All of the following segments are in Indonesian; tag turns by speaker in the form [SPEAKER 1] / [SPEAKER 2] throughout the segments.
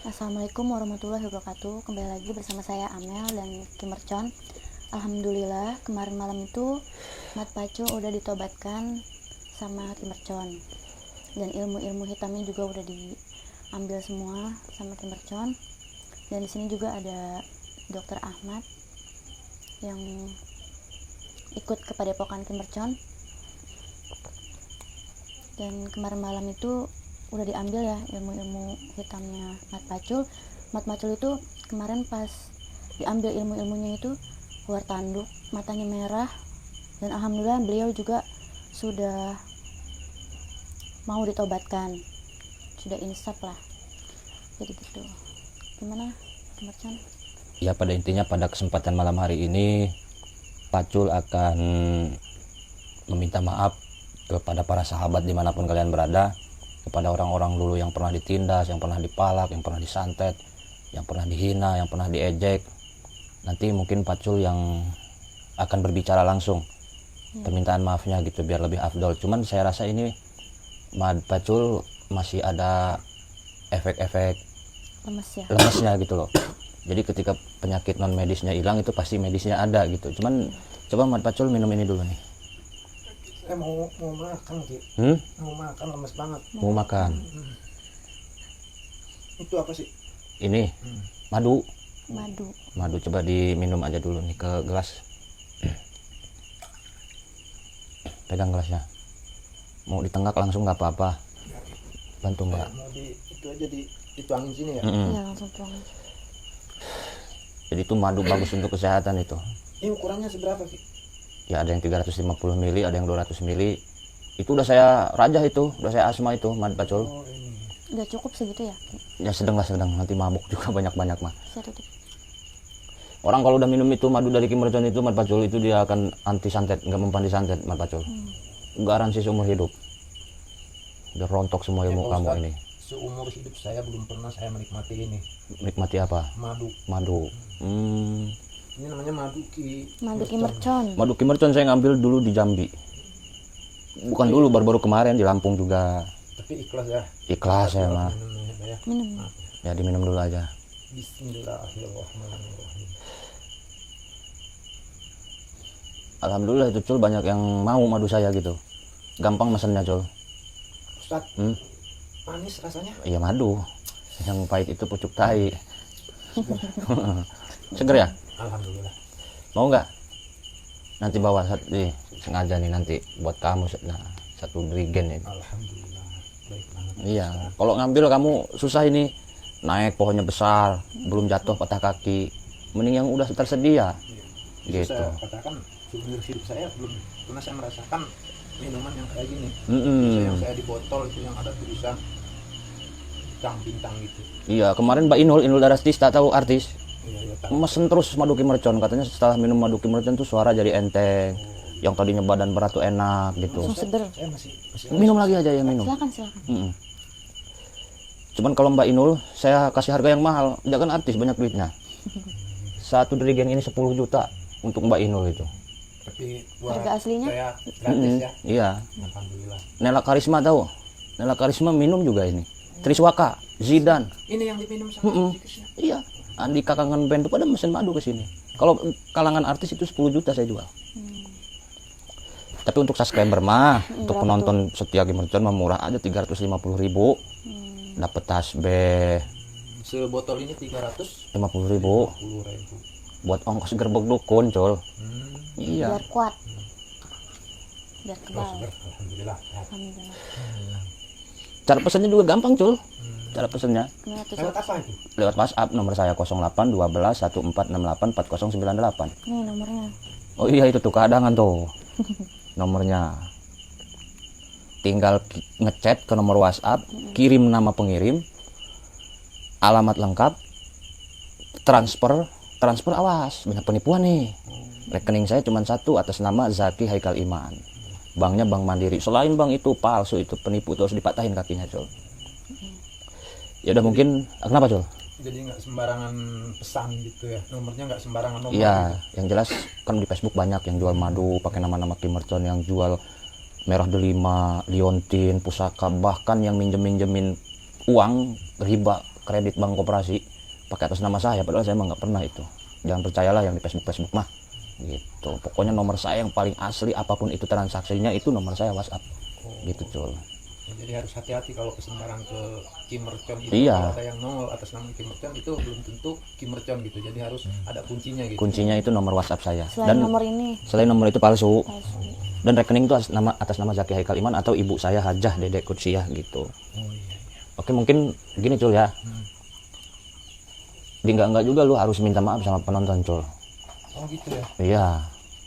[SPEAKER 1] Assalamualaikum warahmatullahi wabarakatuh. Kembali lagi bersama saya Amel dan Kim Mercon. Alhamdulillah kemarin malam itu Mat Pacul udah ditobatkan sama Kim Mercon. Dan ilmu-ilmu hitamnya juga udah diambil semua sama Kim Mercon. Dan di sini juga ada Dokter Ahmad yang ikut ke Padepokan Kim Mercon. Dan kemarin malam itu udah diambil ya ilmu-ilmu hitamnya Mat Pacul. Mat Pacul itu kemarin pas diambil ilmu-ilmunya itu keluar tanduk, matanya merah, dan alhamdulillah beliau juga sudah mau ditobatkan, sudah insaf lah. Jadi gitu. Gimana Mercon?
[SPEAKER 2] Ya, pada intinya pada kesempatan malam hari ini Pacul akan meminta maaf kepada para sahabat dimanapun kalian berada, kepada orang-orang dulu yang pernah ditindas, yang pernah dipalak, yang pernah disantet, yang pernah dihina, yang pernah diejek. Nanti mungkin Pacul yang akan berbicara langsung permintaan maafnya gitu, biar lebih afdol. Cuman saya rasa ini Pacul masih ada efek-efek lemesnya gitu loh. Jadi ketika penyakit non medisnya hilang itu pasti medisnya ada gitu. Cuman coba Pacul minum ini dulu nih.
[SPEAKER 3] Saya mau makan Ki. Mau makan, lemes banget.
[SPEAKER 2] Mau makan.
[SPEAKER 3] Itu apa sih?
[SPEAKER 2] Ini madu.
[SPEAKER 1] Madu
[SPEAKER 2] Coba diminum aja dulu nih ke gelas. Pegang gelasnya. Mau ditenggak langsung nggak apa-apa. Bantu Mbak.
[SPEAKER 3] Mau itu aja dituangin sini ya.
[SPEAKER 1] Iya, langsung tuang.
[SPEAKER 2] Jadi itu madu bagus untuk kesehatan itu.
[SPEAKER 3] Ini ukurannya seberapa Ki?
[SPEAKER 2] Ya ada yang 350 mili, ada yang 200 mili. Itu udah saya rajah itu, udah saya asma itu Mat Pacul.
[SPEAKER 3] Oh ini.
[SPEAKER 1] Udah cukup segitu ya?
[SPEAKER 2] Ya sedang, nanti mabuk juga banyak-banyak mah.
[SPEAKER 1] Saya tutup.
[SPEAKER 2] Orang kalau udah minum itu madu dari Kim Mercon itu Mat Pacul itu dia akan anti santet, nggak mempan disantet Mat Pacul. Garansi seumur hidup. Udah rontok semua ilmu kamu
[SPEAKER 3] Ustaz,
[SPEAKER 2] ini.
[SPEAKER 3] seumur hidup saya belum pernah saya menikmati ini.
[SPEAKER 2] Nikmati apa?
[SPEAKER 3] Madu.
[SPEAKER 2] Ini
[SPEAKER 3] Ini namanya madu Ki.
[SPEAKER 1] Madu Kim Mercon.
[SPEAKER 2] Madu Kim Mercon saya ngambil dulu di Jambi. Bukan dulu, baru-baru kemarin di Lampung juga.
[SPEAKER 3] Tapi ikhlas ya.
[SPEAKER 2] Ikhlas saya mah.
[SPEAKER 3] Minumnya ya.
[SPEAKER 1] Minum.
[SPEAKER 2] Ya diminum dulu aja.
[SPEAKER 3] Bismillahirrahmanirrahim.
[SPEAKER 2] Alhamdulillah itu Cul banyak yang mau madu saya gitu. Gampang mesennya Cul.
[SPEAKER 3] Ustaz, manis rasanya.
[SPEAKER 2] Iya madu. Yang pahit itu pucuk tai. Seger ya?
[SPEAKER 3] Alhamdulillah.
[SPEAKER 2] Mau nggak? Nanti bawa satu nih, sengaja nih nanti buat kamu satu drigen ini.
[SPEAKER 3] Alhamdulillah. Baik banget.
[SPEAKER 2] Iya, kalau ngambil kamu susah ini. Naik pohonnya besar, belum jatuh patah kaki. Mending yang udah tersedia.
[SPEAKER 3] Bisa
[SPEAKER 2] Gitu.
[SPEAKER 3] saya katakan seumur hidup saya belum pernah saya merasakan minuman yang kayak gini. Yang saya di botol itu yang ada tulisan bintang-bintang gitu.
[SPEAKER 2] Iya, kemarin Mbak Inul Darastis, tak tahu artis.
[SPEAKER 3] Iya, tahu.
[SPEAKER 2] Mesen terus madu Kim Mercon, katanya setelah minum madu Kim Mercon tuh suara jadi enteng. Yang tadinya badan berat tuh enak gitu.
[SPEAKER 1] Langsung seger.
[SPEAKER 3] Saya masih
[SPEAKER 2] Minum lagi aja yang minum.
[SPEAKER 1] Silakan.
[SPEAKER 2] Cuman kalau Mbak Inul, saya kasih harga yang mahal. Dia kan artis, banyak duitnya. Satu drigen ini 10 juta untuk Mbak Inul itu.
[SPEAKER 3] tapi buat
[SPEAKER 1] Harga aslinya?
[SPEAKER 3] saya gratis ya.
[SPEAKER 2] Iya.
[SPEAKER 3] Alhamdulillah.
[SPEAKER 2] Nela Karisma tahu? Nela Karisma minum juga ini. Triswaka, Zidan.
[SPEAKER 3] Ini yang diminum sama Cikisnya.
[SPEAKER 2] Iya. Andika Kangen Band tuh pada mesin madu ke sini. Kalau kalangan artis itu 10 juta saya jual. Tapi untuk subscriber mah, untuk penonton setia Kim Mercon mah murah aja 350.000. Dapat tasbih
[SPEAKER 3] Sebotol ini 350.000
[SPEAKER 2] 50.000 buat ongkos gerbek dukun, Col. Iya.
[SPEAKER 1] Biar kuat. Biar kebal.
[SPEAKER 3] Alhamdulillah.
[SPEAKER 1] Alhamdulillah.
[SPEAKER 2] Cara pesannya juga gampang, Cul. Cara pesannya
[SPEAKER 1] Gimana tuh?
[SPEAKER 3] Lewat apa itu?
[SPEAKER 2] lewat WhatsApp, nomor saya 0812 1468 4098.
[SPEAKER 1] Ini nomornya.
[SPEAKER 2] Oh iya itu tuh keadangan tuh. Nomornya. Tinggal ngechat ke nomor WhatsApp, kirim nama pengirim, alamat lengkap, transfer awas, banyak penipuan nih. Rekening saya cuma satu atas nama Zaki Haikal Iman. Banknya Bank Mandiri. Selain bank itu palsu, itu penipu, itu harus dipatahin kakinya, Cul. Ya udah mungkin, kenapa, Cul?
[SPEAKER 3] Jadi nggak sembarangan pesan gitu ya, nomornya nggak sembarangan nomor.
[SPEAKER 2] Iya, yang jelas kan di Facebook banyak yang jual madu pakai nama-nama Kim Mercon, yang jual merah delima, liontin, pusaka, bahkan yang minjemin uang riba kredit bank koperasi pakai atas nama saya, padahal saya emang nggak pernah itu. Jangan percayalah yang di Facebook mah gitu. Pokoknya nomor saya yang paling asli, apapun itu transaksinya itu nomor saya WhatsApp gitu Cul.
[SPEAKER 3] Jadi harus hati-hati kalau kesembaran ke Kim Mercon itu.
[SPEAKER 2] Iya.
[SPEAKER 3] Kalau ada yang nongol atas nama Kim Mercon itu belum tentu Kim Mercon gitu, jadi harus ada kuncinya gitu.
[SPEAKER 2] Kuncinya itu nomor WhatsApp saya.
[SPEAKER 1] Selain
[SPEAKER 2] Dan
[SPEAKER 1] nomor ini
[SPEAKER 2] selain nomor itu palsu.
[SPEAKER 1] palsu.
[SPEAKER 2] Dan rekening itu atas nama Zaki Haikal Iman atau ibu saya Hajah Dedek Kutsiah gitu.
[SPEAKER 3] Oh iya.
[SPEAKER 2] Oke, mungkin gini Cul ya. Di enggak juga lu harus minta maaf sama penonton Cul.
[SPEAKER 3] Oh gitu ya.
[SPEAKER 2] Iya,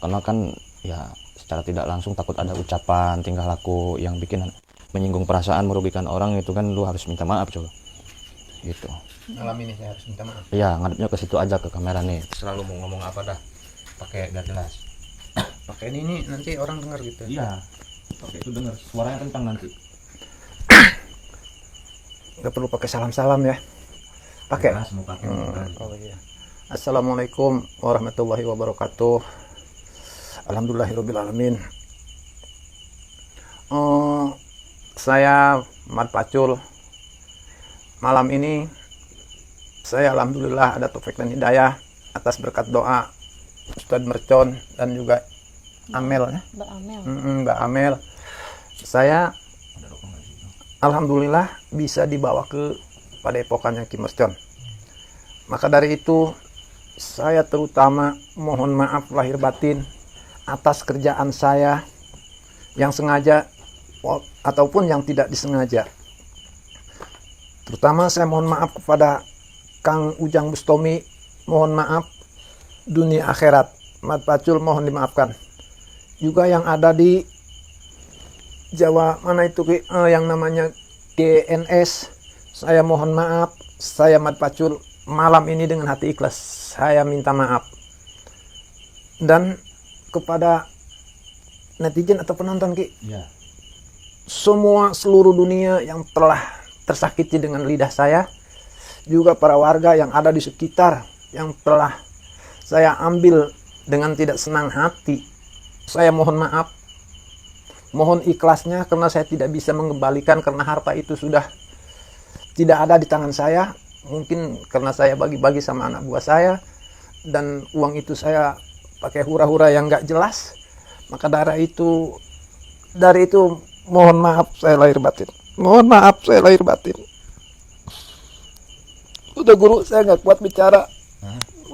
[SPEAKER 2] karena kan ya secara tidak langsung takut ada ucapan, tingkah laku yang bikin menyinggung perasaan, merugikan orang, itu kan lu harus minta maaf Cul. Gitu.
[SPEAKER 3] Malam ini saya harus minta maaf.
[SPEAKER 2] Iya, ngadepnya ke situ aja, ke kamera nih. Selalu mau ngomong apa dah, pakai gak jelas.
[SPEAKER 3] Pakai ini nanti orang dengar gitu.
[SPEAKER 2] Iya. Oke, itu dengar suaranya kencang nanti.
[SPEAKER 3] Nggak perlu pakai salam-salam ya. Pakai.
[SPEAKER 2] Jelas, mau pakai.
[SPEAKER 3] Oh iya. Assalamualaikum warahmatullahi wabarakatuh. Alhamdulillahirobbilalamin. Saya Mat Pacul. Malam ini saya alhamdulillah ada taufik dan hidayah atas berkat doa Ustadz Mercon dan juga Amel ya.
[SPEAKER 1] Mbak Amel.
[SPEAKER 3] Mbak Amel. Saya alhamdulillah bisa dibawa ke padepokannya Kim Mercon. Maka dari itu saya terutama mohon maaf lahir batin atas kerjaan saya yang sengaja ataupun yang tidak disengaja. Terutama saya mohon maaf kepada Kang Ujang Bustomi, mohon maaf dunia akhirat. Mat Pacul mohon dimaafkan. Juga yang ada di Jawa mana itu yang namanya GNS, saya mohon maaf. Saya Mat Pacul malam ini dengan hati ikhlas saya minta maaf. Dan kepada netizen atau penonton
[SPEAKER 2] Iya.
[SPEAKER 3] semua seluruh dunia yang telah tersakiti dengan lidah saya, juga para warga yang ada di sekitar yang telah saya ambil dengan tidak senang hati, saya mohon maaf, mohon ikhlasnya karena saya tidak bisa mengembalikan karena harta itu sudah tidak ada di tangan saya. Mungkin karena saya bagi-bagi sama anak buah saya dan uang itu saya pakai hura-hura yang nggak jelas. Maka dari itu mohon maaf saya lahir batin. Mohon maaf saya lahir batin. Udah guru saya nggak kuat bicara.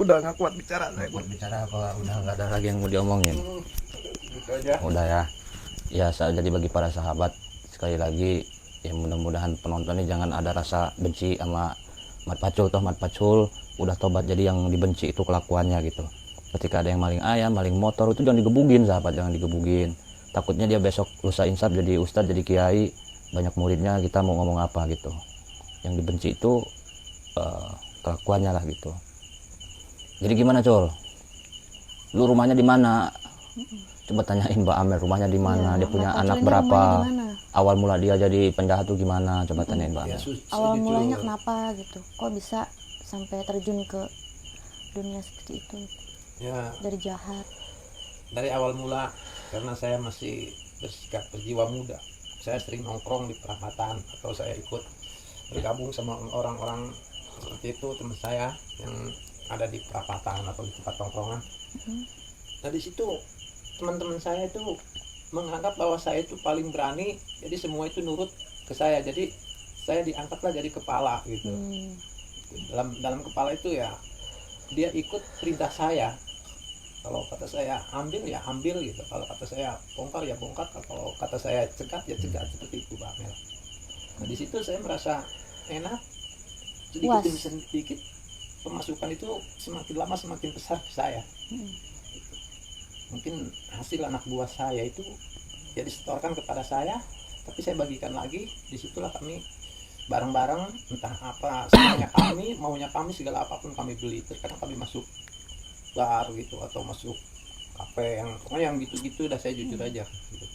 [SPEAKER 3] Udah nggak kuat bicara saya.
[SPEAKER 2] Buat bicara apa? Udah nggak ada lagi yang mau diomongin.
[SPEAKER 3] Gitu aja.
[SPEAKER 2] Udah ya. Ya, jadi bagi para sahabat sekali lagi ya mudah-mudahan penontonnya jangan ada rasa benci sama Mat Pacul. Toh Mat Pacul udah tobat, jadi yang dibenci itu kelakuannya gitu. Ketika ada yang maling ayam, maling motor, itu jangan digebugin sahabat, jangan digebugin. Takutnya dia besok lusa insaf jadi ustadz, jadi kiai, banyak muridnya, kita mau ngomong apa gitu. Yang dibenci itu kelakuannya lah gitu. Jadi gimana Col? Lu rumahnya di mana? Coba tanyain Mbak Amel rumahnya di mana, dia punya
[SPEAKER 1] Mbak
[SPEAKER 2] anak
[SPEAKER 1] Pacul ini
[SPEAKER 2] berapa,
[SPEAKER 1] rumahnya di mana?
[SPEAKER 2] awal mula dia jadi penjahat tuh gimana, coba tanyain Mbak Amel.
[SPEAKER 1] Awal mulanya kenapa gitu? Kok bisa sampai terjun ke dunia seperti itu?
[SPEAKER 3] Ya,
[SPEAKER 1] Dari jahat.
[SPEAKER 3] dari awal mula karena saya masih bersikap berjiwa muda. Saya sering nongkrong di perapatan atau saya ikut bergabung sama orang-orang seperti itu, teman saya yang ada di perapatan atau di tempat nongkrongan. Nah di situ teman-teman saya itu menganggap bahwa saya itu paling berani, jadi semua itu nurut ke saya. Jadi saya diangkatlah jadi kepala gitu. Dalam kepala itu ya dia ikut perintah saya. Kalau kata saya ambil ya ambil gitu. Kalau kata saya bongkar ya bongkar. Kalau kata saya cegat ya cegat, seperti itu Mbak Mel. Nah di situ saya merasa enak. Sedikit demi sedikit pemasukan itu semakin lama semakin besar ke saya. Mungkin hasil anak buah saya itu ya disetorkan kepada saya, tapi saya bagikan lagi. Disitulah kami bareng-bareng, entah apa maunya kami segala apapun kami beli. Terkadang kami masuk bar gitu atau masuk kafe yang pokoknya yang gitu-gitu, dah saya jujur aja gitu.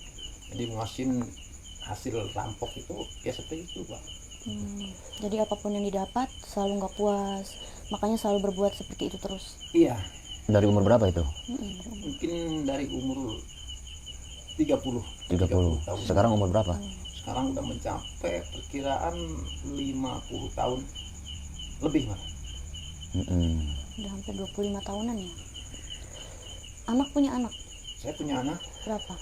[SPEAKER 3] Jadi muasin hasil rampok itu ya seperti itu Pak.
[SPEAKER 1] Jadi apapun yang didapat selalu nggak puas, makanya selalu berbuat seperti itu terus.
[SPEAKER 3] Iya.
[SPEAKER 2] Dari umur berapa itu?
[SPEAKER 3] Mungkin dari umur 30
[SPEAKER 2] 30. Sekarang umur berapa?
[SPEAKER 3] Sekarang udah mencapai perkiraan 50 tahun. lebih malah.
[SPEAKER 1] Udah hampir 25 tahunan ya. Anak punya anak
[SPEAKER 3] Saya punya anak,
[SPEAKER 1] berapa?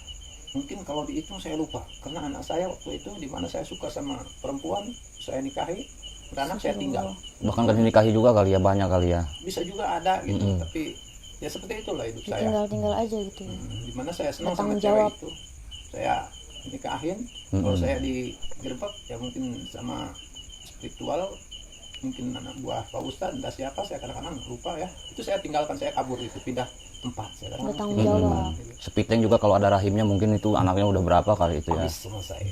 [SPEAKER 3] mungkin kalau dihitung saya lupa, karena anak saya waktu itu di mana saya suka sama perempuan, saya nikahi, beranak saya tinggal.
[SPEAKER 2] Bahkan kan dinikahi juga kali ya, banyak kali ya.
[SPEAKER 3] Bisa juga ada gitu, tapi ya seperti itulah hidup saya.
[SPEAKER 1] Tinggal aja gitu ya.
[SPEAKER 3] Dimana saya senang sama
[SPEAKER 1] Bertanggung
[SPEAKER 3] cewek
[SPEAKER 1] jawab.
[SPEAKER 3] itu, saya nikahin. Kalau saya digerebek ya mungkin sama spiritual, mungkin anak buah Pak Ustadz, entah siapa, saya kadang-kadang lupa ya, itu saya tinggalkan, saya kabur itu, pindah tempat. Saya kadang-kadang
[SPEAKER 1] Bertanggung
[SPEAKER 3] pindah
[SPEAKER 1] jawab.
[SPEAKER 3] tempat, gitu.
[SPEAKER 2] Sepiteng juga kalau ada rahimnya mungkin itu anaknya udah berapa kali itu ya.
[SPEAKER 3] Habis sama saya.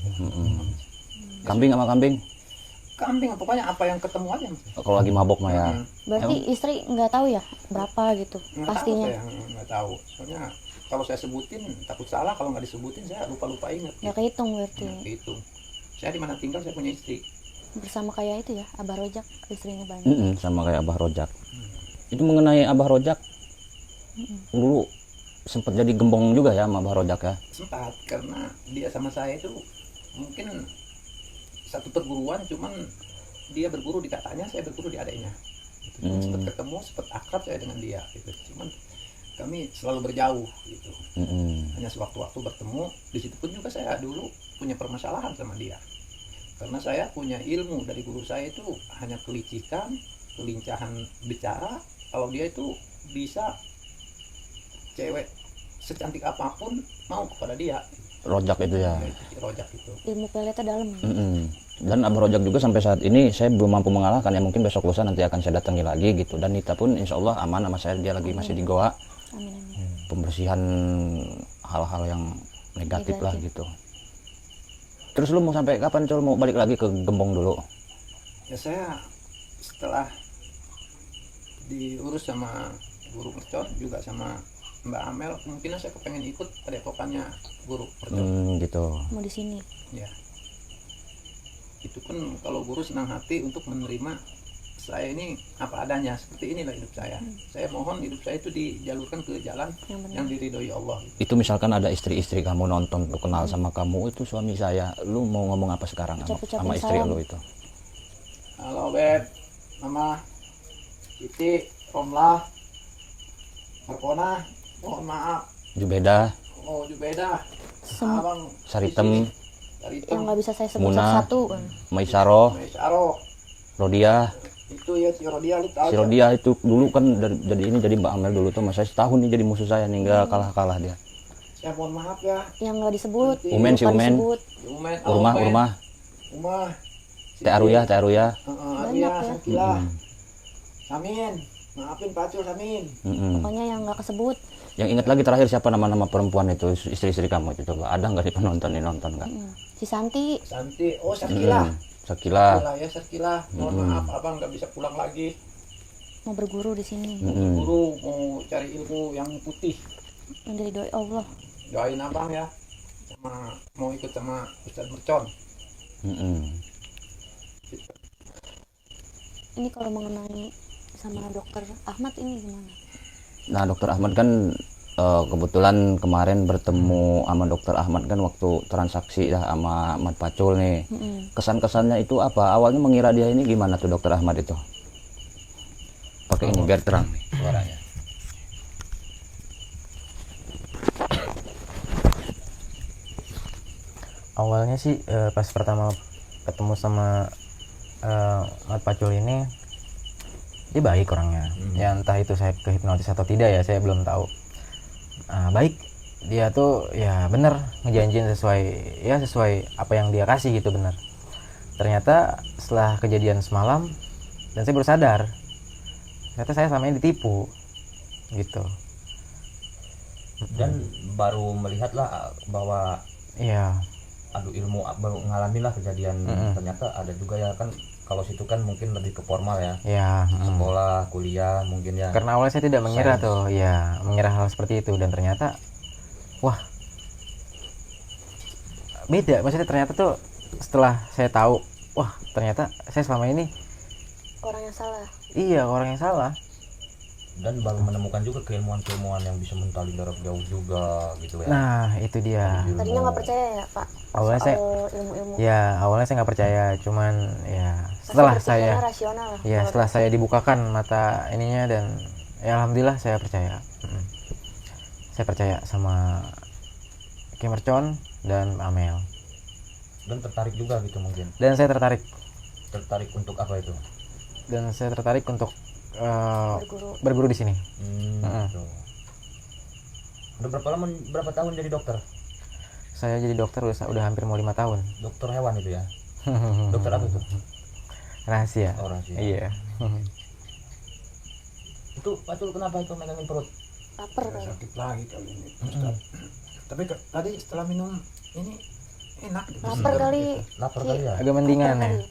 [SPEAKER 2] Kambing sama kambing.
[SPEAKER 3] Kambing pokoknya apa yang ketemu aja.
[SPEAKER 2] Kalau lagi mabok mah ya.
[SPEAKER 1] Berarti istri nggak tahu ya berapa gitu
[SPEAKER 3] Nggak
[SPEAKER 1] pastinya.
[SPEAKER 3] tahu, saya nggak tahu. Soalnya kalau saya sebutin takut salah, kalau nggak disebutin saya lupa ingat.
[SPEAKER 1] Nggak kehitung berarti.
[SPEAKER 3] Itu. Saya di mana tinggal saya punya istri.
[SPEAKER 1] Bersama kayak itu ya, Abah Rojak, istrinya banyak.
[SPEAKER 2] Sama kayak Abah Rojak. Itu mengenai Abah Rojak, dulu sempat jadi gembong juga ya sama Abah Rojak ya.
[SPEAKER 3] Sempat, karena dia sama saya itu mungkin satu perguruan, cuman dia berguru di kakaknya, saya berguru di adiknya. Sempat ketemu, sempat akrab saya dengan dia gitu. Cuman kami selalu berjauh gitu. Hanya sewaktu-waktu bertemu. Di situ pun juga saya dulu punya permasalahan sama dia, karena saya punya ilmu dari guru saya itu hanya kelicikan, kelincahan bicara. Kalau dia itu bisa cewek secantik apapun mau kepada dia.
[SPEAKER 2] Rojak itu ya.
[SPEAKER 3] Rojak itu.
[SPEAKER 1] Ilmu peletnya dalam.
[SPEAKER 2] Dan Abah Rojak juga sampai saat ini saya belum mampu mengalahkan ya, mungkin besok lusa nanti akan saya datangi lagi gitu. Dan Nita pun insya Allah aman sama saya, dia lagi masih di goa.
[SPEAKER 1] Amin.
[SPEAKER 2] Pembersihan hal-hal yang negatif lah gitu. Terus lu mau sampai kapan Cul, mau balik lagi ke Gembong dulu?
[SPEAKER 3] Ya saya setelah diurus sama guru Mercon juga sama Mbak Amel, kemungkinan saya kepengen ikut padepokannya guru Mercon.
[SPEAKER 2] Gitu.
[SPEAKER 1] Mau di sini.
[SPEAKER 3] Ya. Itu kan kalau guru senang hati untuk menerima saya ini apa adanya, seperti inilah hidup saya. Saya mohon hidup saya itu dijalurkan ke jalan yang diridhoi Allah.
[SPEAKER 2] Itu misalkan ada istri-istri kamu nonton, lu kenal sama kamu, itu suami saya, lu mau ngomong apa sekarang sama istri lu itu?
[SPEAKER 3] Halo Beb, Mama, Siti, Romlah, Markona, mohon maaf.
[SPEAKER 2] Jubeda,
[SPEAKER 3] Oh Jubeda, Abang,
[SPEAKER 2] Saritem,
[SPEAKER 1] Yang nggak bisa saya sebut
[SPEAKER 2] Muna,
[SPEAKER 1] satu.
[SPEAKER 2] Maisaro,
[SPEAKER 3] Mesaro,
[SPEAKER 2] Rodia.
[SPEAKER 3] itu ya si Rodia, lu tahu.
[SPEAKER 2] Si Rodia itu dulu kan jadi Mbak Amel dulu tuh, mas saya setahun nih jadi musuh saya nih, nggak kalah dia.
[SPEAKER 3] Saya mohon maaf ya.
[SPEAKER 1] Yang nggak disebut.
[SPEAKER 2] Umen si
[SPEAKER 1] lupa
[SPEAKER 2] Umen,
[SPEAKER 1] disebut.
[SPEAKER 3] Umen,
[SPEAKER 2] Urmah, Teh Aruya,
[SPEAKER 3] Aruya,
[SPEAKER 1] ya.
[SPEAKER 3] Sakila, Samin, maafin Pacul Samin.
[SPEAKER 1] Pokoknya yang nggak kesebut.
[SPEAKER 2] Yang ingat lagi terakhir siapa nama-nama perempuan itu, istri-istri kamu itu, coba ada nggak di penonton nih, nonton nggak?
[SPEAKER 1] Si Santi.
[SPEAKER 3] Santi, oh Sakila.
[SPEAKER 2] Sakila,
[SPEAKER 3] Ya Sakila, mohon maaf abang nggak bisa pulang lagi.
[SPEAKER 1] Mau berguru di sini.
[SPEAKER 3] Guru mau cari ilmu yang putih.
[SPEAKER 1] Yang diridhoi Allah.
[SPEAKER 3] Doain abang ya, sama mau ikut sama Ustadz Mercon.
[SPEAKER 1] Ini kalau mengenai sama dokter Ahmad ini gimana?
[SPEAKER 2] Nah dokter Ahmad kan kebetulan kemarin bertemu sama dokter Ahmad kan waktu transaksi ya sama Ahmad Pacul nih. Kesan-kesannya itu apa? Awalnya mengira dia ini gimana tuh dokter Ahmad itu? Pakai ini biar terang nih suaranya.
[SPEAKER 4] Awalnya sih pas pertama ketemu sama Ahmad Pacul ini, dia baik orangnya. Ya entah itu saya kehipnotis atau tidak ya, saya belum tahu. Baik, dia tuh ya bener ngejanjiin sesuai apa yang dia kasih gitu, bener. Ternyata setelah kejadian semalam dan saya baru sadar ternyata saya selama ini ditipu gitu.
[SPEAKER 2] Dan baru melihatlah bahwa
[SPEAKER 4] Iya.
[SPEAKER 2] adu ilmu, baru ngalamin lah kejadian. Ternyata ada juga ya kan, kalau situ kan mungkin lebih ke formal ya.
[SPEAKER 4] Ya,
[SPEAKER 2] Sekolah, kuliah mungkin ya.
[SPEAKER 4] karena awalnya saya tidak mengira tuh, ya mengira hal seperti itu, dan ternyata wah beda. Maksudnya ternyata tuh setelah saya tahu, wah ternyata saya selama ini
[SPEAKER 1] Orang yang salah.
[SPEAKER 4] iya orang yang salah.
[SPEAKER 2] Dan baru menemukan juga keilmuan-keilmuan yang bisa mentali jarak jauh juga gitu ya.
[SPEAKER 4] Nah itu dia.
[SPEAKER 1] Tadinya nggak percaya ya Pak?
[SPEAKER 4] Awalnya saya
[SPEAKER 1] ilmu-ilmu.
[SPEAKER 4] ya awalnya saya nggak percaya, cuman ya setelah
[SPEAKER 1] berpikirnya
[SPEAKER 4] saya
[SPEAKER 1] rasional lah.
[SPEAKER 4] ya setelah saya dibukakan mata ininya, dan ya alhamdulillah saya percaya. Saya percaya sama Ki Mercon dan Amel,
[SPEAKER 2] Dan tertarik juga gitu mungkin.
[SPEAKER 4] dan saya tertarik
[SPEAKER 2] Untuk apa itu?
[SPEAKER 4] untuk
[SPEAKER 1] berguru.
[SPEAKER 4] berguru di sini.
[SPEAKER 2] Gitu. Udah berapa tahun jadi dokter?
[SPEAKER 4] Saya jadi dokter udah hampir mau 5 tahun.
[SPEAKER 2] Dokter hewan itu ya? Dokter apa itu?
[SPEAKER 4] Rahasia.
[SPEAKER 2] Oh, rahasia.
[SPEAKER 4] Iya.
[SPEAKER 2] Itu Pacul kenapa itu megangin perut?
[SPEAKER 1] Lapar
[SPEAKER 3] Udah
[SPEAKER 1] kali.
[SPEAKER 3] sakit lagi kali ini Ustaz. Tapi tadi setelah minum ini enak gitu.
[SPEAKER 1] Lapar
[SPEAKER 3] Segar
[SPEAKER 1] kali.
[SPEAKER 3] gitu.
[SPEAKER 2] Lapar
[SPEAKER 1] Ki.
[SPEAKER 2] kali ya?
[SPEAKER 4] Agak mendingan
[SPEAKER 1] Lapar
[SPEAKER 4] ya.
[SPEAKER 1] kali.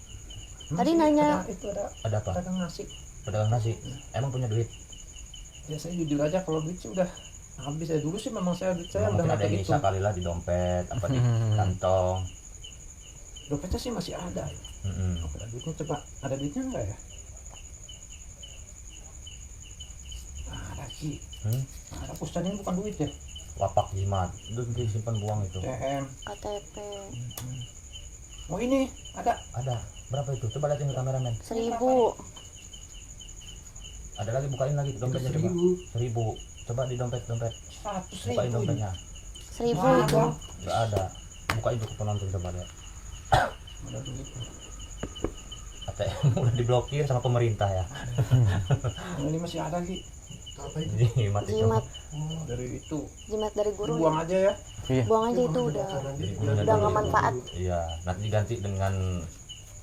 [SPEAKER 1] Tadi
[SPEAKER 3] Masih
[SPEAKER 1] nanya.
[SPEAKER 3] itu ada
[SPEAKER 2] Ada apa?
[SPEAKER 3] pedagang nasi.
[SPEAKER 2] Pedagang nasi. Emang punya duit?
[SPEAKER 3] Ya saya jujur aja kalau duit sih udah habis. Saya dulu sih memang saya duit saya udah
[SPEAKER 2] Mungkin
[SPEAKER 3] nggak
[SPEAKER 2] ada yang
[SPEAKER 3] kayak gitu.
[SPEAKER 2] bisa kali lah di dompet, apa di kantong.
[SPEAKER 3] Dompetnya sih masih ada. Ada duitnya, coba ada duitnya enggak ya? Ada sih. Ada Ustaz, ini bukan duit ya.
[SPEAKER 2] Wapak jimat, itu disimpan buang itu.
[SPEAKER 3] TM.
[SPEAKER 1] KTP
[SPEAKER 3] Oh ini ada.
[SPEAKER 2] Ada. Berapa itu? Coba liatin ke kameramen.
[SPEAKER 1] 1.000.
[SPEAKER 2] Ada lagi, bukain lagi dompetnya coba. 1.000. Coba di dompet.
[SPEAKER 3] 100.000
[SPEAKER 2] Bukain
[SPEAKER 3] ini.
[SPEAKER 2] dompetnya.
[SPEAKER 1] 1.000
[SPEAKER 3] Wah,
[SPEAKER 1] itu.
[SPEAKER 2] Enggak ada. Buka itu ke penonton coba lihat.
[SPEAKER 3] Ada duit.
[SPEAKER 2] ATM udah diblokir sama pemerintah ya.
[SPEAKER 3] Ini masih ada sih. Apa itu?
[SPEAKER 2] Jimat itu.
[SPEAKER 1] Jimat.
[SPEAKER 3] Oh, dari itu.
[SPEAKER 1] Jimat dari guru.
[SPEAKER 3] Buang aja ya.
[SPEAKER 4] Iya.
[SPEAKER 1] Buang aja itu udah.
[SPEAKER 2] Jadi
[SPEAKER 1] Udah nggak manfaat.
[SPEAKER 2] Iya, nanti diganti dengan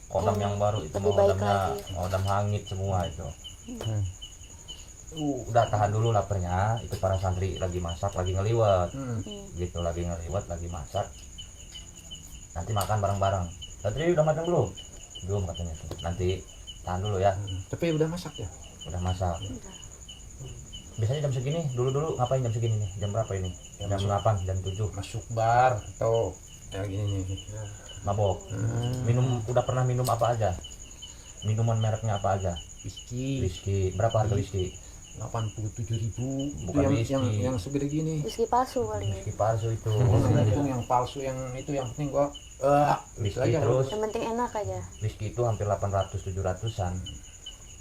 [SPEAKER 2] kodam yang baru itu,
[SPEAKER 1] lebih baik
[SPEAKER 2] kodamnya
[SPEAKER 1] lagi.
[SPEAKER 2] kodam hangit semua itu.
[SPEAKER 4] Hmm.
[SPEAKER 2] Udah tahan dulu laparnya, itu para santri lagi masak, lagi ngeliwat. Gitu, lagi ngeliwat, lagi masak. Nanti makan bareng-bareng. Santri udah makan belum? Belum katanya tuh. Nanti tahan dulu ya,
[SPEAKER 3] Tapi udah masak ya.
[SPEAKER 2] udah masak. Biasanya jam segini, dulu ngapain jam segini nih? Jam berapa ini?
[SPEAKER 3] Ya,
[SPEAKER 2] Jam
[SPEAKER 3] masuk.
[SPEAKER 2] 8, jam 7.
[SPEAKER 3] Masuk bar atau ya gini nih.
[SPEAKER 2] Mabok. Minum, udah pernah minum apa aja? Minuman mereknya apa aja?
[SPEAKER 3] Whisky.
[SPEAKER 2] Whisky. Berapa harga whisky?
[SPEAKER 3] 87.000.
[SPEAKER 2] Bukan
[SPEAKER 3] Itu
[SPEAKER 2] whisky.
[SPEAKER 3] yang segede gini.
[SPEAKER 1] Whisky palsu kali.
[SPEAKER 2] Whisky palsu itu.
[SPEAKER 3] Itu yang palsu, yang itu yang penting gua
[SPEAKER 2] Whisky
[SPEAKER 3] aja.
[SPEAKER 2] terus.
[SPEAKER 1] Yang penting enak aja.
[SPEAKER 2] Whisky itu hampir 800-700an.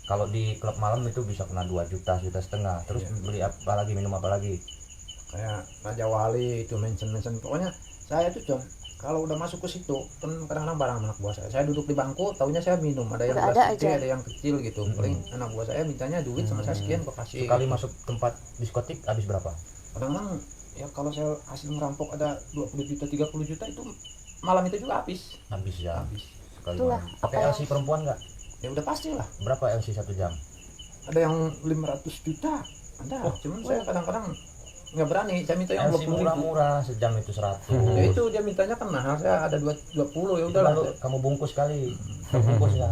[SPEAKER 2] Kalau di klub malam itu bisa kena 2 juta, juta setengah. Terus beli apa lagi, minum apa lagi?
[SPEAKER 3] Kayak Raja Wali itu mention pokoknya saya tuh John, kalau udah masuk ke situ kan kadang-kadang barang anak buah saya duduk di bangku, taunya saya minum, ada yang
[SPEAKER 1] Udah
[SPEAKER 3] gelas
[SPEAKER 1] ada
[SPEAKER 3] gede,
[SPEAKER 1] aja.
[SPEAKER 3] ada yang kecil gitu. Paling anak buah saya mintanya duit sama saya sekian, gua kasih.
[SPEAKER 2] Sekali masuk tempat diskotik habis berapa?
[SPEAKER 3] Kadang-kadang ya kalau saya hasil ngerampok ada 20 juta 30 juta itu malam itu juga habis.
[SPEAKER 2] Habis ya.
[SPEAKER 3] Habis.
[SPEAKER 2] Sekali
[SPEAKER 1] Itulah,
[SPEAKER 2] malam. Pakai
[SPEAKER 1] apa
[SPEAKER 2] LC perempuan nggak?
[SPEAKER 3] Ya udah pasti lah.
[SPEAKER 2] Berapa LC 1 jam?
[SPEAKER 3] Ada yang 500 juta. Ada. Cuman saya kadang-kadang nggak berani, saya minta yang
[SPEAKER 2] LC
[SPEAKER 3] 20.000.
[SPEAKER 2] murah-murah, sejam itu 100.
[SPEAKER 3] Ya itu dia mintanya kan mahal, saya ada 20 ya
[SPEAKER 2] Itu
[SPEAKER 3] udahlah.
[SPEAKER 2] lalu kamu bungkus kali. Bungkus ya.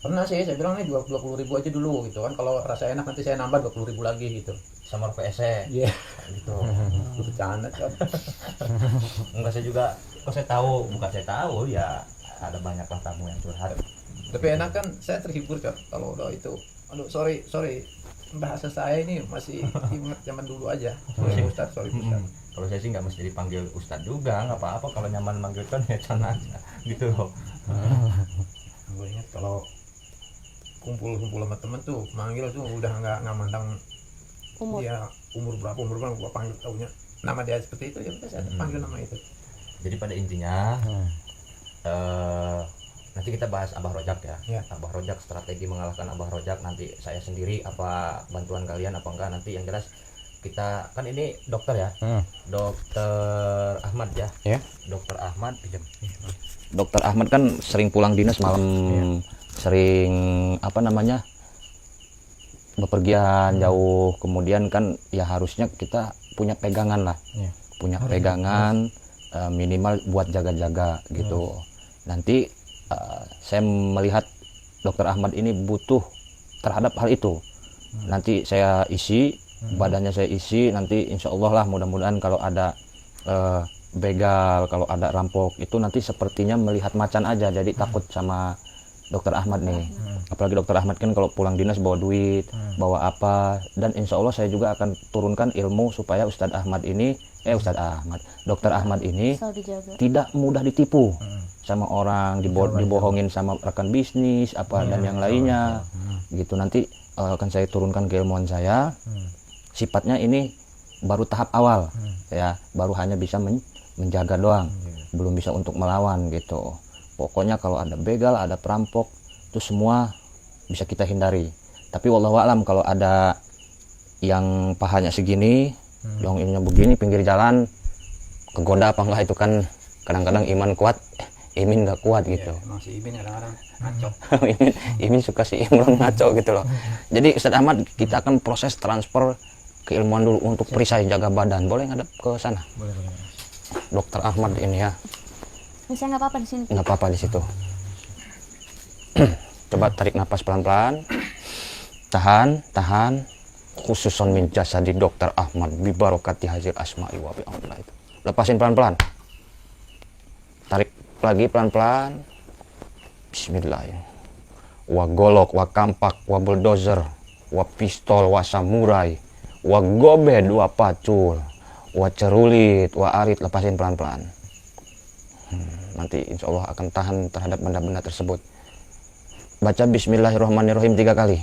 [SPEAKER 3] Pernah sih saya bilang nih 20.000 aja dulu gitu kan, kalau rasa enak nanti saya nambah 20.000 lagi gitu.
[SPEAKER 2] Sama PSE.
[SPEAKER 3] Iya.
[SPEAKER 2] Gitu.
[SPEAKER 3] Lu bercanda Cok.
[SPEAKER 2] Enggak, saya juga, kok saya tahu, bukan saya tahu ya, ada banyak lah tamu yang curhat.
[SPEAKER 3] Tapi enak kan, saya terhibur Cok kalau udah itu. Aduh sorry bahasa saya ini masih ingat zaman dulu aja. Sorry Ustaz, sorry Ustaz.
[SPEAKER 2] Kalau saya sih nggak mesti dipanggil Ustadz juga, nggak apa-apa, kalau nyaman manggil kan ya Con aja gitu loh.
[SPEAKER 3] Gue ingat kalau kumpul sama temen tuh manggil tuh udah nggak mandang
[SPEAKER 1] Umur.
[SPEAKER 3] dia umur berapa gua panggil taunya nama dia seperti itu, ya udah saya panggil nama itu.
[SPEAKER 2] Jadi pada intinya nanti kita bahas Abah Rojak ya.
[SPEAKER 3] Ya.
[SPEAKER 2] Abah Rojak, strategi mengalahkan Abah Rojak, nanti saya sendiri apa bantuan kalian apa enggak, nanti yang jelas kita kan ini dokter ya. Dokter Ahmad ya.
[SPEAKER 4] Ya.
[SPEAKER 2] Dokter Ahmad pinjam. Dokter Ahmad kan sering pulang dinas malam, sering apa namanya, bepergian jauh, kemudian kan ya harusnya kita punya pegangan lah, punya pegangan minimal buat jaga-jaga gitu. Nanti saya melihat Dokter Ahmad ini butuh terhadap hal itu. Nanti saya isi, badannya saya isi, nanti insya Allah lah mudah-mudahan kalau ada begal, kalau ada rampok itu nanti sepertinya melihat macan aja, jadi takut sama Dokter Ahmad nih. Apalagi dokter Ahmad kan kalau pulang dinas bawa duit, bawa apa, dan insya Allah saya juga akan turunkan ilmu supaya dokter Ahmad ini
[SPEAKER 1] Selalu dijaga.
[SPEAKER 2] tidak mudah ditipu sama orang, dibohongin sama rekan bisnis apa dan yang lainnya gitu. Nanti akan saya turunkan keilmuan saya. Sifatnya ini baru tahap awal ya, baru hanya bisa menjaga doang, belum bisa untuk melawan gitu. Pokoknya kalau ada begal, ada perampok, itu semua bisa kita hindari. Tapi wallahu alam kalau ada yang pahanya segini, dong ininya begini pinggir jalan, kegoda apa enggak itu kan kadang-kadang iman kuat, imin nggak kuat gitu.
[SPEAKER 3] Emang si Imin kadang-kadang ngaco.
[SPEAKER 2] Imin suka si Imron ngaco gitu loh. Jadi Ustadz Ahmad, kita akan proses transfer keilmuan dulu untuk perisai jaga badan. Boleh ngadep ke sana?
[SPEAKER 4] Boleh.
[SPEAKER 2] Dokter Ahmad ini ya.
[SPEAKER 1] Ini saya nggak apa-apa di sini.
[SPEAKER 2] Nggak apa-apa di situ. Coba tarik napas pelan-pelan. Tahan. Khususon min jasadi Dokter Ahmad bi barokati hazil asma'i wa bi amrillah itu. Lepasin pelan-pelan. Tarik lagi pelan-pelan. Bismillah. Wa golok, wa kampak, wa bulldozer, wa pistol, wa samurai, wa gobed, wa pacul, wa cerulit, wa arit. Lepasin pelan-pelan. Nanti insya Allah akan tahan terhadap benda-benda tersebut. Baca Bismillahirrahmanirrahim 3 kali.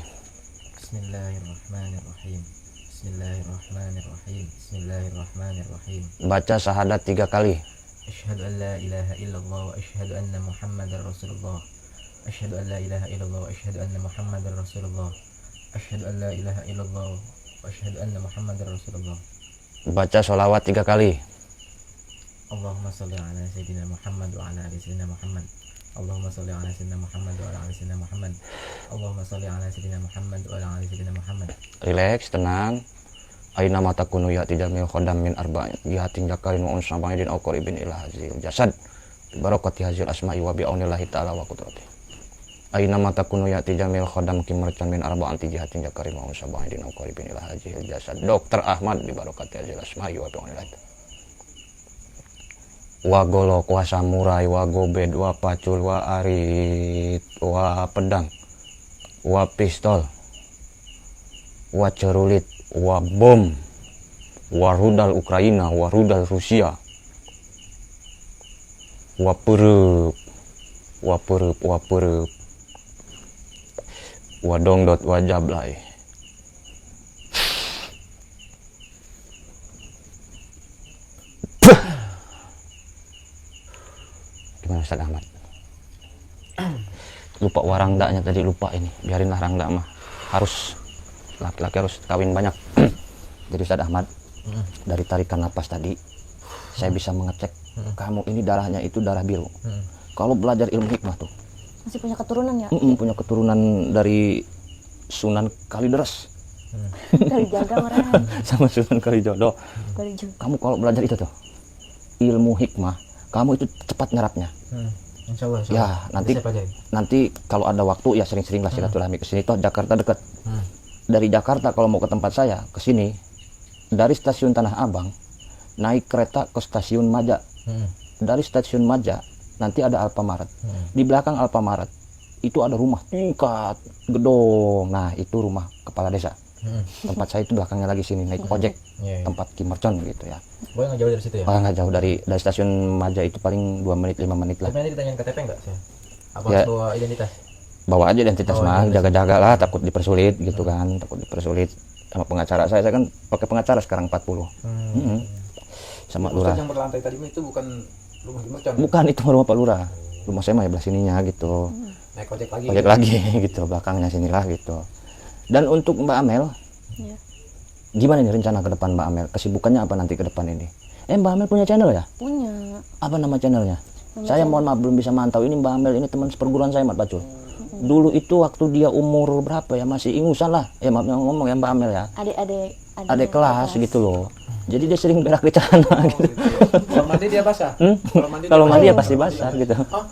[SPEAKER 4] Bismillahirrahmanirrahim. Bismillahirrahmanirrahim. Bismillahirrahmanirrahim.
[SPEAKER 2] Baca syahadat 3 kali.
[SPEAKER 4] Asyhadu an la ilaha illallah wa asyhadu anna Muhammadar Rasulullah. Asyhadu an la ilaha illallah wa asyhadu anna Muhammadar Rasulullah. Asyhadu an la ilaha illallah wa asyhadu anna Muhammadar Rasulullah.
[SPEAKER 2] Baca sholawat 3 kali.
[SPEAKER 4] Allahumma shalli ala sayyidina Muhammad wa ala ali sayyidina Muhammad. Allahumma shalli ala sayyidina Muhammad wa ala ali sayyidina Muhammad. Allahumma shalli ala sayyidina Muhammad wa ala ali sayyidina Muhammad.
[SPEAKER 2] Relax, tenang. Aina mata kunu ya jamil khodam min arba'in jihatin jakarin wa unsa ba'idin aw qaribin ila hazil jasad barakati hazil asma'i wa bi'aunillahi ta'ala wa qudrati. Aina mata kunu ya jamil khodam kimarcan min arba'in jihatin jakarin wa unsa ba'idin aw qaribin ila hazil jasad. Dokter Ahmad bi barakati hazil asma'i wa bi'aunillahi. Wa golok, wa samurai, wa gobed, wa pacul, wa arit, wa pedang, wa pistol, wa cerulit, wa bom, wa rudal Ukraina, wa rudal Rusia, wa perep, wa dongdot, wa jablay. Gimana Ustaz Ahmad? Lupa warangdanya tadi, lupa ini. Biarinlah rangda mah. Harus laki-laki harus kawin banyak. Jadi Ustaz Ahmad, dari tarikan napas tadi saya bisa mengecek kamu ini darahnya itu darah biru. Kalau belajar ilmu hikmah tuh
[SPEAKER 1] Masih punya keturunan ya?
[SPEAKER 2] punya keturunan dari Sunan Kalideres
[SPEAKER 1] Dari jaga orang.
[SPEAKER 2] sama Sunan Kalijodo.
[SPEAKER 1] Dari juga.
[SPEAKER 2] Kamu kalau belajar itu tuh ilmu hikmah, kamu itu cepat nyerapnya.
[SPEAKER 4] Insya Allah.
[SPEAKER 2] Ya nanti kalau ada waktu ya sering-sering lah silaturahmi ke sini. Toh Jakarta dekat. Dari Jakarta kalau mau ke tempat saya ke sini, dari stasiun Tanah Abang naik kereta ke stasiun Maja. Dari stasiun Maja nanti ada Alfamaret. Di belakang Alfamaret itu ada rumah tingkat gedong. Nah itu rumah kepala desa. Tempat saya itu belakangnya lagi sini, naik ojek. Tempat Kimercon gitu ya.
[SPEAKER 4] Boleh nggak jauh dari situ ya?
[SPEAKER 2] Nggak jauh dari stasiun Maja itu paling 2 menit 5 menit lah.
[SPEAKER 4] Tapi nanti ditanyain KTP nggak sih? Apa
[SPEAKER 2] Ya.
[SPEAKER 4] harus bawa identitas?
[SPEAKER 2] Bawa aja identitas mah, jaga-jaga lah, takut dipersulit gitu kan, takut dipersulit sama pengacara saya kan pakai pengacara sekarang 40. Sama
[SPEAKER 3] Ustaz
[SPEAKER 2] lurah.
[SPEAKER 3] yang berlantai tadi itu bukan rumah Kimercon.
[SPEAKER 2] Bukan, itu rumah Pak Lurah. Rumah saya mah ya belah sininya gitu.
[SPEAKER 3] Naik ojek lagi.
[SPEAKER 2] Ojek lagi gitu, belakangnya sinilah gitu. Dan untuk Mbak Amel,
[SPEAKER 1] Iya.
[SPEAKER 2] gimana nih rencana ke depan Mbak Amel? Kesibukannya apa nanti ke depan ini? Mbak Amel punya channel ya?
[SPEAKER 1] Punya.
[SPEAKER 2] Apa nama channelnya? Saya mohon maaf belum bisa mantau. Ini Mbak Amel ini teman seperguruan saya, Mat Pacul. Dulu itu waktu dia umur berapa ya, masih ingusan lah. Maaf yang ngomong ya Mbak Amel ya. Adik kelas gitu loh. Jadi dia sering berak di celana gitu.
[SPEAKER 3] Kalau mandi dia basah.
[SPEAKER 2] Kalau mandi ya pasti basah gitu.
[SPEAKER 3] Oh,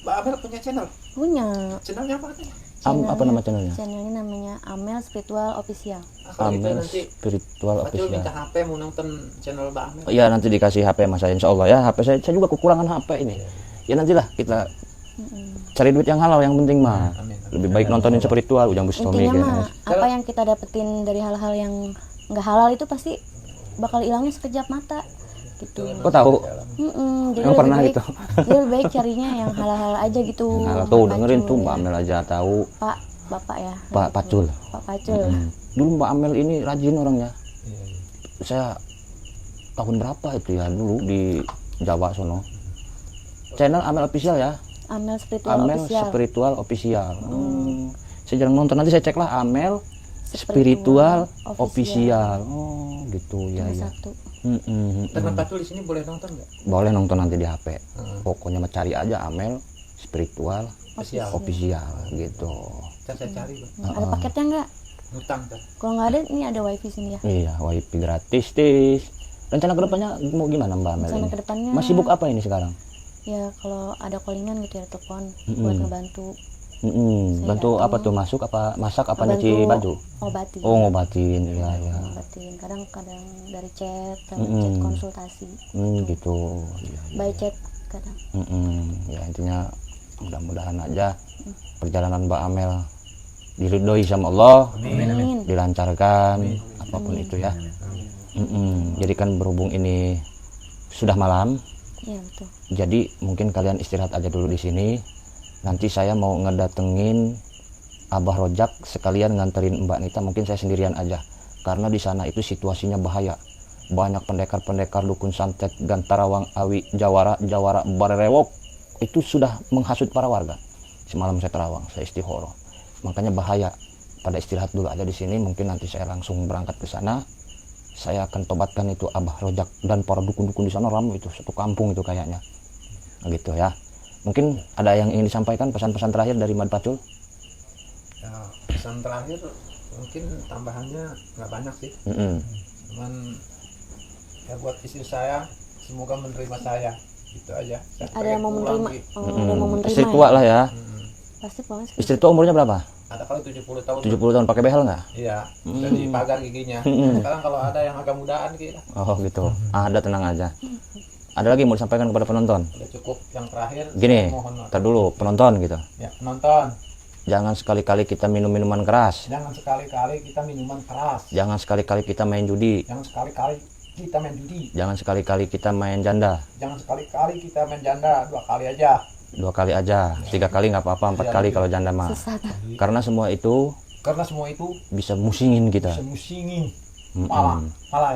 [SPEAKER 3] Mbak Amel punya channel.
[SPEAKER 1] Punya.
[SPEAKER 3] Channelnya apa katanya?
[SPEAKER 2] Apa nama channelnya?
[SPEAKER 1] Channelnya namanya Amel Spiritual Official.
[SPEAKER 3] Kalau gitu
[SPEAKER 2] Amel
[SPEAKER 3] nanti
[SPEAKER 2] Spiritual
[SPEAKER 3] Pacul
[SPEAKER 2] Official.
[SPEAKER 3] minta HP mau nonton channel Mbak Amel.
[SPEAKER 2] Iya nanti dikasih HP mas saya insya Allah ya. HP saya juga kekurangan HP ini. Ya nantilah kita Cari duit yang halal yang penting mah.
[SPEAKER 3] Amin.
[SPEAKER 2] Lebih baik nontonin spiritual ujang Bustomi
[SPEAKER 1] Intinya mah
[SPEAKER 2] guys.
[SPEAKER 1] apa yang kita dapetin dari hal-hal yang nggak halal itu pasti bakal hilangnya sekejap mata gitu.
[SPEAKER 2] Kok tahu?
[SPEAKER 1] Jadi
[SPEAKER 2] Emang pernah
[SPEAKER 1] baik,
[SPEAKER 2] gitu?
[SPEAKER 1] jadi lebih baik carinya yang halal aja gitu.
[SPEAKER 2] Yang halal tuh dengerin
[SPEAKER 1] Pacul,
[SPEAKER 2] tuh
[SPEAKER 1] ya.
[SPEAKER 2] Mbak Amel aja tahu.
[SPEAKER 1] Pak bapak ya,
[SPEAKER 2] Pak Pacul.
[SPEAKER 1] Pak Pacul.
[SPEAKER 2] Dulu Mbak Amel ini rajin orangnya.
[SPEAKER 3] Iya, iya.
[SPEAKER 2] Saya tahun berapa itu ya dulu di Jawa sono. Channel Amel Official ya.
[SPEAKER 1] Amel Spiritual
[SPEAKER 2] Amel
[SPEAKER 1] Official.
[SPEAKER 2] Spiritual Official. Saya jarang nonton, nanti saya cek lah Amel Spiritual Official. Oh gitu ya
[SPEAKER 1] Cuma
[SPEAKER 2] ya.
[SPEAKER 1] satu.
[SPEAKER 3] Teman Pacul di sini boleh nonton nggak?
[SPEAKER 2] Boleh nonton nanti di HP. Pokoknya mah cari aja Amel Spiritual
[SPEAKER 3] Official.
[SPEAKER 2] Official gitu.
[SPEAKER 3] Kan saya cari Bang.
[SPEAKER 1] Ada paketnya nggak?
[SPEAKER 3] Ngutang kan.
[SPEAKER 1] Kalau nggak ada, ini ada wifi sini ya.
[SPEAKER 2] Iya, wifi gratis tis. Rencana kedepannya mau gimana Mbak Amel
[SPEAKER 1] Rencana
[SPEAKER 2] ini?
[SPEAKER 1] kedepannya
[SPEAKER 2] Masih sibuk apa ini sekarang?
[SPEAKER 1] ya kalau ada callingan gitu ya telepon buat ngebantu
[SPEAKER 2] Bantu
[SPEAKER 1] datang.
[SPEAKER 2] apa tuh masuk apa masak apa
[SPEAKER 1] Ngebantu
[SPEAKER 2] nyuci baju?
[SPEAKER 1] ngobatin.
[SPEAKER 2] Oh ngobatin ya ya.
[SPEAKER 1] Ngobatin. Kadang dari chat, chat konsultasi.
[SPEAKER 2] Gitu. Ya, ya.
[SPEAKER 1] By chat kadang.
[SPEAKER 2] Ya intinya mudah-mudahan aja perjalanan Mbak Amel diridhoi sama Allah,
[SPEAKER 1] Amin.
[SPEAKER 2] dilancarkan apapun itu ya. Jadi kan berhubung ini sudah malam,
[SPEAKER 1] Iya betul.
[SPEAKER 2] jadi mungkin kalian istirahat aja dulu di sini. Nanti saya mau ngedatengin Abah Rojak sekalian nganterin Mbak Nita. Mungkin saya sendirian aja karena di sana itu situasinya bahaya. Banyak pendekar-pendekar dukun santet Gantarawang Awi Jawara Barerewok itu sudah menghasut para warga. Semalam saya terawang, saya istihoro. Makanya bahaya. Pada istirahat dulu aja di sini. Mungkin nanti saya langsung berangkat ke sana. Saya akan tobatkan itu Abah Rojak dan para dukun-dukun di sana ramai itu satu kampung itu kayaknya. Gitu ya. Mungkin ada yang ingin disampaikan pesan-pesan terakhir dari Mad Pacul?
[SPEAKER 3] Ya, pesan terakhir mungkin tambahannya nggak banyak sih. Cuman ya buat istri saya semoga menerima saya gitu aja. Saya
[SPEAKER 1] Ada yang mau
[SPEAKER 3] pengen
[SPEAKER 1] menerima.
[SPEAKER 3] pulang, gitu.
[SPEAKER 1] Ada yang mau menerima.
[SPEAKER 2] Istri
[SPEAKER 1] ya?
[SPEAKER 2] tua lah ya.
[SPEAKER 1] Pasti pokoknya
[SPEAKER 2] Istri tua umurnya berapa?
[SPEAKER 3] Ada kali 70 tahun.
[SPEAKER 2] 70 tahun pakai behel nggak?
[SPEAKER 3] Iya, udah dipagar giginya. Sekarang kalau ada yang agak mudaan gitu,
[SPEAKER 2] Oh gitu. Ada tenang aja. Ada lagi mau disampaikan kepada penonton?
[SPEAKER 3] udah cukup. Yang terakhir
[SPEAKER 2] Gini,
[SPEAKER 3] saya mohon
[SPEAKER 2] ntar dulu penonton gitu.
[SPEAKER 3] ya nonton.
[SPEAKER 2] Jangan sekali-kali kita minum minuman keras.
[SPEAKER 3] Jangan sekali-kali kita minuman keras.
[SPEAKER 2] Jangan sekali-kali kita main judi.
[SPEAKER 3] Jangan sekali-kali kita main judi.
[SPEAKER 2] Jangan sekali-kali kita main janda.
[SPEAKER 3] Jangan sekali-kali kita main janda 2 kali aja.
[SPEAKER 2] 2 kali aja, 3 kali nggak apa-apa, 4 kali kalau janda mah.
[SPEAKER 1] sesat.
[SPEAKER 2] Karena semua itu
[SPEAKER 3] Karena semua itu
[SPEAKER 2] bisa musingin kita.
[SPEAKER 3] bisa musingin. Malah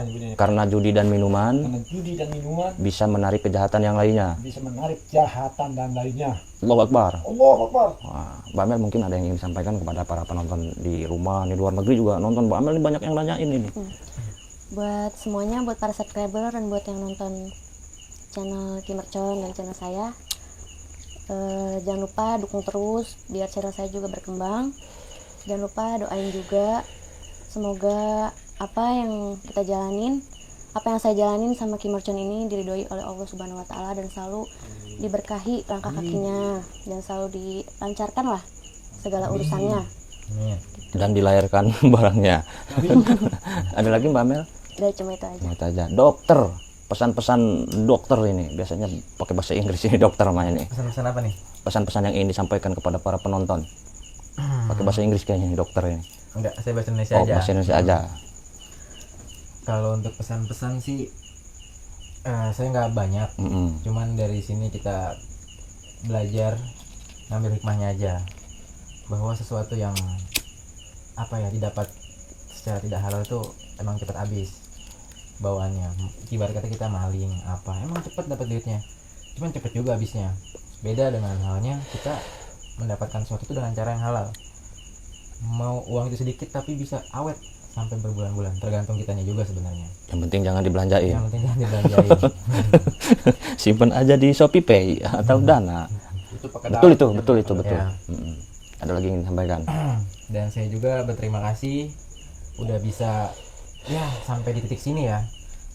[SPEAKER 3] yang bunyinya.
[SPEAKER 2] Karena judi dan minuman
[SPEAKER 3] Karena judi dan minuman
[SPEAKER 2] bisa menarik kejahatan yang lainnya.
[SPEAKER 3] bisa menarik kejahatan dan lainnya.
[SPEAKER 2] Allahu Akbar.
[SPEAKER 3] Allah Akbar.
[SPEAKER 2] Wah, Mbak Amel mungkin ada yang ingin disampaikan kepada para penonton di rumah, di luar negeri juga nonton Mbak Amel ini banyak yang nanyain ini.
[SPEAKER 1] Buat semuanya, buat para subscriber dan buat yang nonton channel Kimercon dan channel saya, jangan lupa dukung terus biar channel saya juga berkembang. Jangan lupa doain juga semoga apa yang saya jalanin sama Kimercon ini diridhoi oleh Allah Subhanahu wa taala dan selalu diberkahi langkah kakinya dan selalu dilancarkan lah segala urusannya.
[SPEAKER 2] Dan dilahirkan barangnya. Ada lagi Mbak Amel?
[SPEAKER 1] Udah cuma itu aja.
[SPEAKER 2] Itu aja. Dokter, pesan-pesan dokter ini biasanya pakai bahasa Inggris ini dokter mah ini.
[SPEAKER 4] Pesan-pesan apa nih?
[SPEAKER 2] Pesan-pesan yang ingin disampaikan kepada para penonton. Pakai bahasa Inggris kayaknya ini dokter ini.
[SPEAKER 4] Enggak, saya bahasa Indonesia
[SPEAKER 2] Oh,
[SPEAKER 4] aja.
[SPEAKER 2] bahasa Indonesia aja.
[SPEAKER 4] Kalau untuk pesan-pesan sih saya nggak banyak. Cuman dari sini kita belajar ngambil hikmahnya aja, bahwa sesuatu yang apa ya didapat secara tidak halal itu emang cepat habis bawaannya. Ibarat kata kita maling apa, emang cepat dapat duitnya, cuman cepat juga habisnya. Beda dengan halnya kita mendapatkan sesuatu itu dengan cara yang halal. Mau uang itu sedikit tapi bisa awet sampai berbulan-bulan, tergantung kitanya juga sebenarnya.
[SPEAKER 2] Yang penting jangan dibelanjain.
[SPEAKER 4] Yang penting jangan dibelanjain.
[SPEAKER 2] Simpen aja di Shopee Pay atau Dana.
[SPEAKER 3] Itu pakai
[SPEAKER 2] Betul itu.
[SPEAKER 4] Ya.
[SPEAKER 2] Ada lagi yang ingin disampaikan?
[SPEAKER 4] Dan saya juga berterima kasih udah bisa ya sampai di titik sini ya,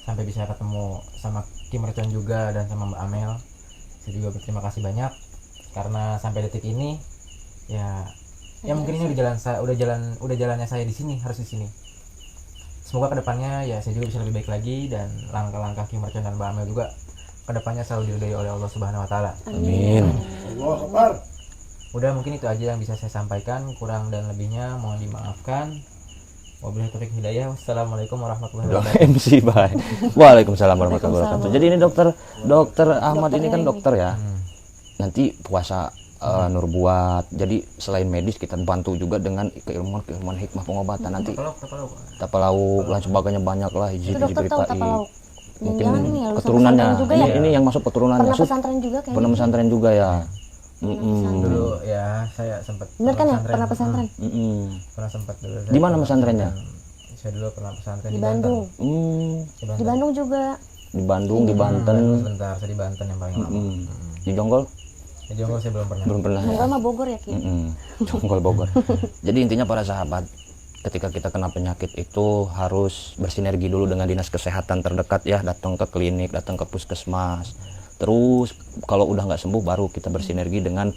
[SPEAKER 4] sampai bisa ketemu sama Kimercon juga dan sama Mbak Amel. Saya juga berterima kasih banyak karena sampai detik ini ya mungkin ini udah jalannya saya di sini, harus di sini. Semoga kedepannya ya saya juga bisa lebih baik lagi dan langkah-langkah Kimercon dan Mbak Amel juga kedepannya selalu diridhoi oleh Allah Subhanahu Wa Taala.
[SPEAKER 2] Amin.
[SPEAKER 3] Allah Akbar.
[SPEAKER 4] Udah, mungkin itu aja yang bisa saya sampaikan, kurang dan lebihnya mohon dimaafkan. Wabillahi taufiq hidayah. Wassalamualaikum warahmatullahi wabarakatuh.
[SPEAKER 2] MC bye. Waalaikumsalam warahmatullahi wabarakatuh. Jadi ini dokter Ahmad ini kan dokter ya. Nanti puasa Nur buat. Jadi selain medis kita bantu juga dengan keilmuan hikmah pengobatan nanti. Tapalauk dan sebagainya banyak lah hiji
[SPEAKER 1] Itu dokter tahu
[SPEAKER 2] diberitai.
[SPEAKER 1] tapalauk.
[SPEAKER 2] Mungkin
[SPEAKER 1] Jangan ini ya, lulusan
[SPEAKER 2] keturunannya.
[SPEAKER 1] pesantren juga ya?
[SPEAKER 2] Ini yang masuk keturunannya.
[SPEAKER 1] Pernah pesantren juga kayaknya.
[SPEAKER 2] Pernah pesantren juga ya.
[SPEAKER 4] Dulu ya saya sempat
[SPEAKER 1] Bener kan ya? Pernah pesantren?
[SPEAKER 4] Pernah sempat dulu.
[SPEAKER 2] Di mana pesantrennya?
[SPEAKER 4] Saya dulu pernah pesantren
[SPEAKER 1] Di Bandung.
[SPEAKER 4] Banten.
[SPEAKER 1] Di Bandung juga.
[SPEAKER 2] Di Bandung, di Banten,
[SPEAKER 4] Sebentar, saya di Banten yang paling lama.
[SPEAKER 2] di Jonggol
[SPEAKER 4] Di Jonggol saya belum pernah.
[SPEAKER 2] belum pernah. Ya?
[SPEAKER 1] Jonggol mah Bogor ya, Ki?
[SPEAKER 2] Jonggol Bogor. Jadi intinya para sahabat, ketika kita kena penyakit itu harus bersinergi dulu dengan dinas kesehatan terdekat ya, datang ke klinik, datang ke puskesmas. Terus kalau udah nggak sembuh baru kita bersinergi dengan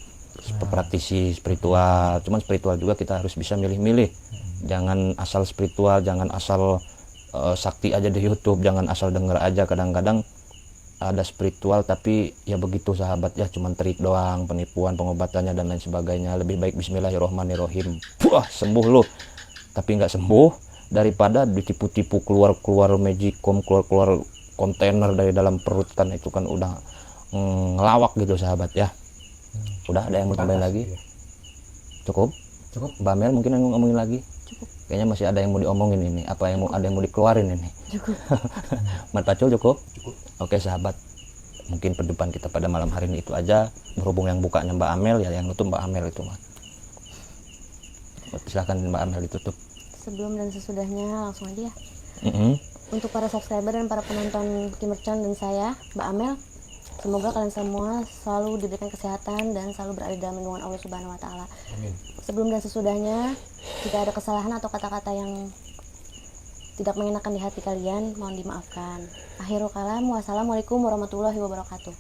[SPEAKER 2] praktisi spiritual. Cuman spiritual juga kita harus bisa milih-milih. Jangan asal spiritual, jangan asal sakti aja di YouTube, jangan asal denger aja. Kadang-kadang ada spiritual tapi ya begitu sahabat ya, cuman trik doang, penipuan, pengobatannya dan lain sebagainya. Lebih baik bismillahirrohmanirrohim, wah sembuh lu, tapi nggak sembuh daripada ditipu-tipu keluar magicom, keluar kontainer dari dalam perut, kan itu kan udah ngelawak gitu sahabat ya. Udah ada yang mau tambahin lagi? Cukup Mbak Mel mungkin yang mau ngomongin lagi? Kayaknya masih ada yang mau diomongin ini, apa yang ada yang mau dikeluarin ini? Mat Pacul cukup? Oke sahabat, mungkin perjumpaan kita pada malam hari ini itu aja. Berhubung yang bukanya Mbak Amel ya, yang nutup Mbak Amel itu mah. Silahkan Mbak Amel ditutup.
[SPEAKER 1] Sebelum dan sesudahnya langsung aja ya.
[SPEAKER 2] Mm-hmm.
[SPEAKER 1] Untuk para subscriber dan para penonton Kimercon dan saya, Mbak Amel, semoga kalian semua selalu diberikan kesehatan dan selalu berada dalam lindungan Allah Subhanahu Wa Taala. Sebelum dan sesudahnya, jika ada kesalahan atau kata-kata yang tidak mengenakan di hati kalian, mohon dimaafkan. Akhirul kalam, wassalamualaikum warahmatullahi wabarakatuh.